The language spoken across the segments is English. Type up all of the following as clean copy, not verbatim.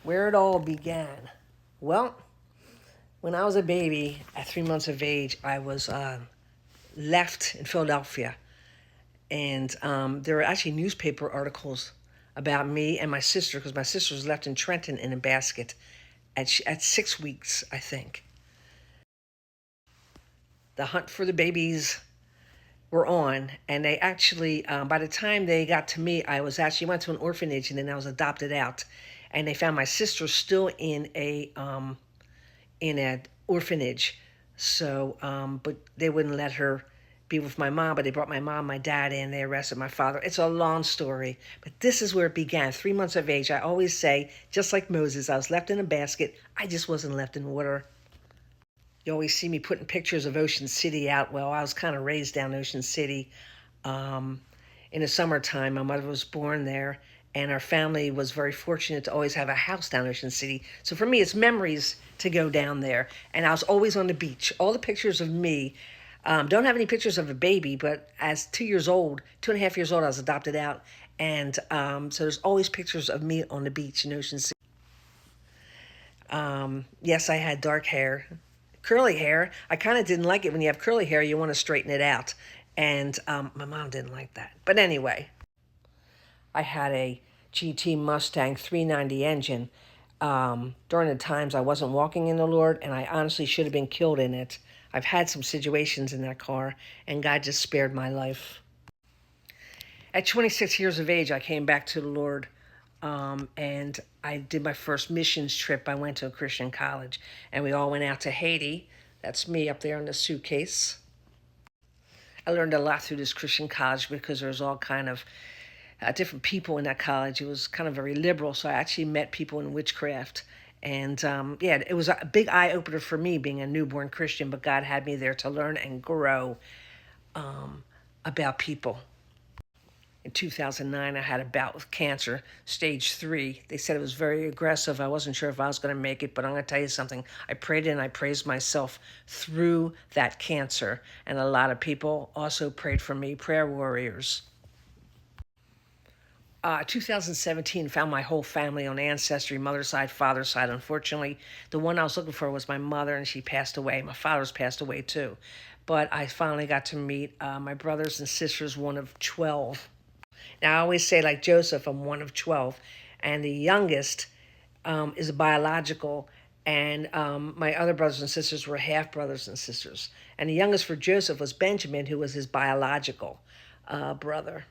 Where it all began. Well, when I was a baby, at 3 months of age, I was left in Philadelphia. And there were actually newspaper articles about me and my sister, because my sister was left in Trenton in a basket at 6 weeks, I think. The hunt for the babies were on, and they actually, by the time they got to me, I was actually went to an orphanage, and then I was adopted out. And they found my sister still in an orphanage. So, but they wouldn't let her be with my mom, but they brought my mom, my dad in, they arrested my father. It's a long story, but this is where it began. 3 months of age, I always say, just like Moses, I was left in a basket. I just wasn't left in water. You always see me putting pictures of Ocean City out. Well, I was kind of raised down Ocean City. Um, in the summertime, my mother was born there, and our family was very fortunate to always have a house down Ocean City. So for me, it's memories to go down there. And I was always on the beach. All the pictures of me, don't have any pictures of a baby, but as 2 years old, 2.5 years old, I was adopted out. And so there's always pictures of me on the beach in Ocean City. Yes, I had dark hair, curly hair. I kind of didn't like it when you have curly hair, you want to straighten it out. And my mom didn't like that. But anyway, I had a GT Mustang 390 engine. During the times I wasn't walking in the Lord, and I honestly should have been killed in it. I've had some situations in that car, and God just spared my life. At 26 years of age, I came back to the Lord, and I did my first missions trip. I went to a Christian college, and we all went out to Haiti. That's me up there in the suitcase. I learned a lot through this Christian college because there was all kind of different people in that college. It was kind of very liberal, so I actually met people in witchcraft. And yeah, it was a big eye opener for me being a newborn Christian, but God had me there to learn and grow about people. In 2009, I had a bout with cancer, stage 3. They said it was very aggressive. I wasn't sure if I was going to make it, but I'm going to tell you something. I prayed and I praised myself through that cancer. And a lot of people also prayed for me, prayer warriors. 2017, found my whole family on Ancestry, mother's side, father's side. Unfortunately, the one I was looking for was my mother, and she passed away. My father's passed away too. But I finally got to meet my brothers and sisters, one of 12. Now, I always say, like Joseph, I'm one of 12. And the youngest is a biological, and my other brothers and sisters were half brothers and sisters. And the youngest for Joseph was Benjamin, who was his biological brother.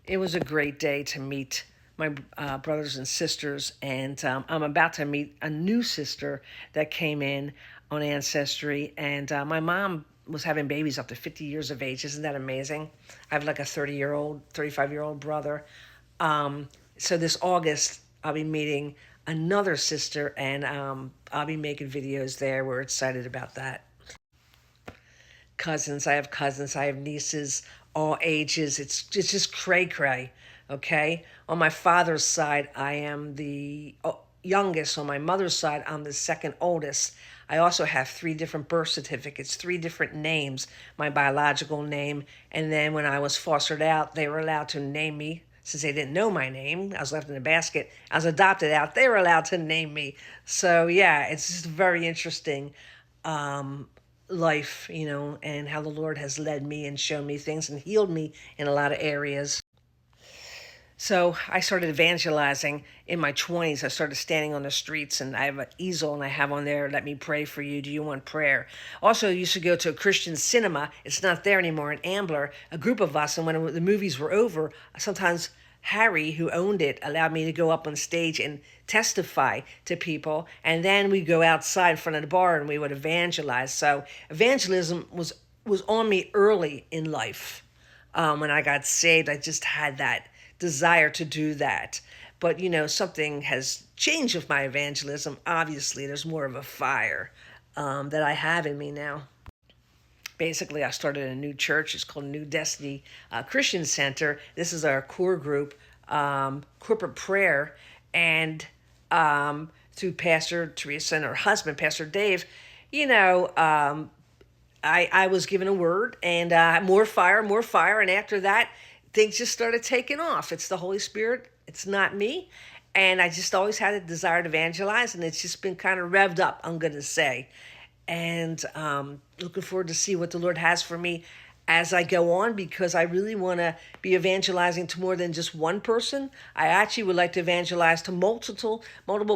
It was a great day to meet my brothers and sisters, and I'm about to meet a new sister that came in on Ancestry, and my mom was having babies up to 50 years of age. Isn't that amazing? I have like a 30-year-old, 35-year-old brother. So this August, I'll be meeting another sister, and I'll be making videos there. We're excited about that. Cousins, I have nieces, all ages. It's just cray cray. Okay. On my father's side, I am the youngest. On my mother's side, I'm the second oldest. I also have 3 different birth certificates, 3 different names, my biological name. And then when I was fostered out, they were allowed to name me. Since they didn't know my name, I was left in a basket. I was adopted out. They were allowed to name me. So yeah, it's just very interesting. Life, and how the Lord has led me and shown me things and healed me in a lot of areas. So I started evangelizing in my 20s. I started standing on the streets, and I have an easel, and I have on there, "Let me pray for you. Do you want prayer?" Also, I used to go to a Christian cinema. It's not there anymore in Ambler, a group of us. And when the movies were over, sometimes Harry, who owned it, allowed me to go up on stage and testify to people. And then we'd go outside in front of the bar and we would evangelize. So evangelism was on me early in life. When I got saved, I just had that desire to do that. But, something has changed with my evangelism. Obviously, there's more of a fire that I have in me now. Basically, I started a new church. It's called New Destiny Christian Center. This is our core group, corporate prayer, and through Pastor Teresa and her husband, Pastor Dave, I was given a word, and more fire. And after that, things just started taking off. It's the Holy Spirit. It's not me. And I just always had a desire to evangelize, and it's just been kind of revved up, I'm going to say. And looking forward to see what the Lord has for me as I go on, because I really want to be evangelizing to more than just one person. I actually would like to evangelize to multiple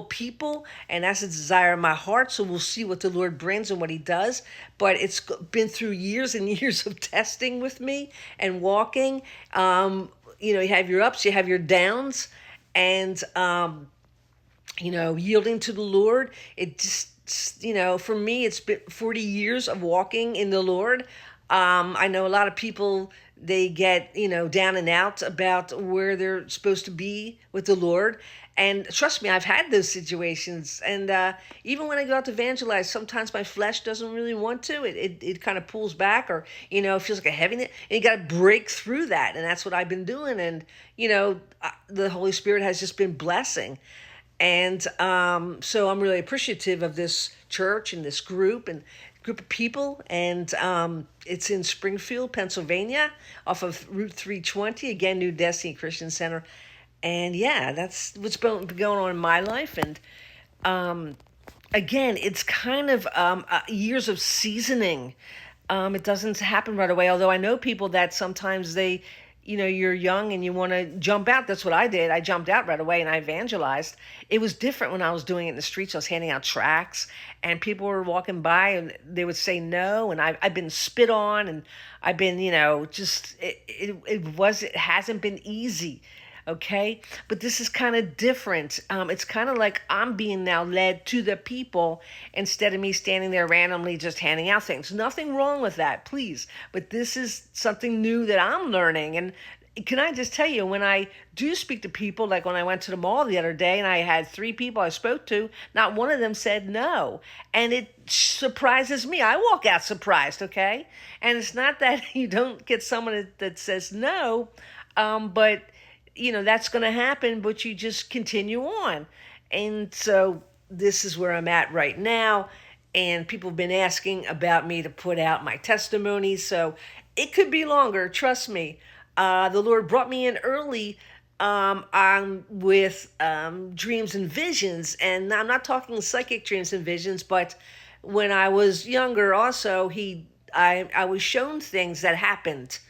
people, and that's a desire in my heart. So we'll see what the Lord brings and what he does. But it's been through years and years of testing with me and walking. You have your ups, you have your downs, and yielding to the Lord. It just, for me, it's been 40 years of walking in the Lord. I know a lot of people, they get, down and out about where they're supposed to be with the Lord. And trust me, I've had those situations. And even when I go out to evangelize, sometimes my flesh doesn't really want to. It kind of pulls back, or, it feels like a heaviness. And you got to break through that. And that's what I've been doing. And, the Holy Spirit has just been blessing. And so I'm really appreciative of this church and this group of people. And it's in Springfield, Pennsylvania, off of Route 320, again, New Destiny Christian Center. And yeah, that's what's been going on in my life. And again, it's kind of years of seasoning. It doesn't happen right away, although I know people that sometimes you're young and you want to jump out. That's what I did. I jumped out right away and I evangelized. It was different when I was doing it in the streets. I was handing out tracts and people were walking by and they would say no. And I've been spit on, and I've been, it hasn't been easy. Okay. But this is kind of different. It's kind of like I'm being now led to the people instead of me standing there randomly just handing out things. Nothing wrong with that, please. But this is something new that I'm learning. And can I just tell you, when I do speak to people, like when I went to the mall the other day and I had 3 people I spoke to, not one of them said no. And it surprises me. I walk out surprised, okay? And it's not that you don't get someone that says no, but that's going to happen, but you just continue on. And so this is where I'm at right now. And people have been asking about me to put out my testimony. So it could be longer. Trust me. The Lord brought me in early with dreams and visions. And I'm not talking psychic dreams and visions, but when I was younger also, I was shown things that happened.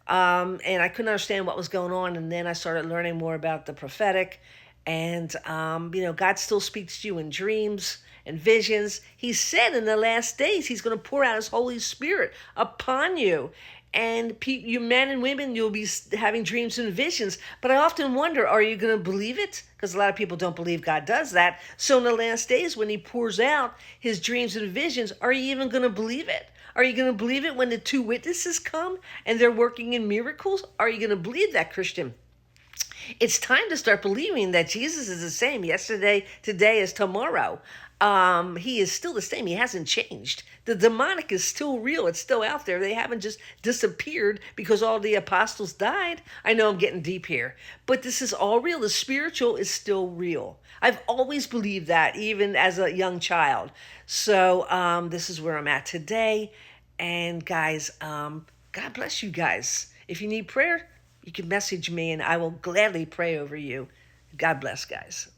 And I couldn't understand what was going on. And then I started learning more about the prophetic. And, God still speaks to you in dreams and visions. He said in the last days, he's going to pour out his Holy Spirit upon you. And you men and women, you'll be having dreams and visions. But I often wonder, are you going to believe it? Because a lot of people don't believe God does that. So in the last days, when he pours out his dreams and visions, are you even going to believe it? Are you going to believe it when the 2 witnesses come and they're working in miracles? Are you going to believe that, Christian? It's time to start believing that Jesus is the same yesterday, today, as tomorrow. He is still the same. He hasn't changed. The demonic is still real. It's still out there. They haven't just disappeared because all the apostles died. I know I'm getting deep here, but this is all real. The spiritual is still real. I've always believed that, even as a young child. So this is where I'm at today. And guys, God bless you guys. If you need prayer, you can message me and I will gladly pray over you. God bless, guys.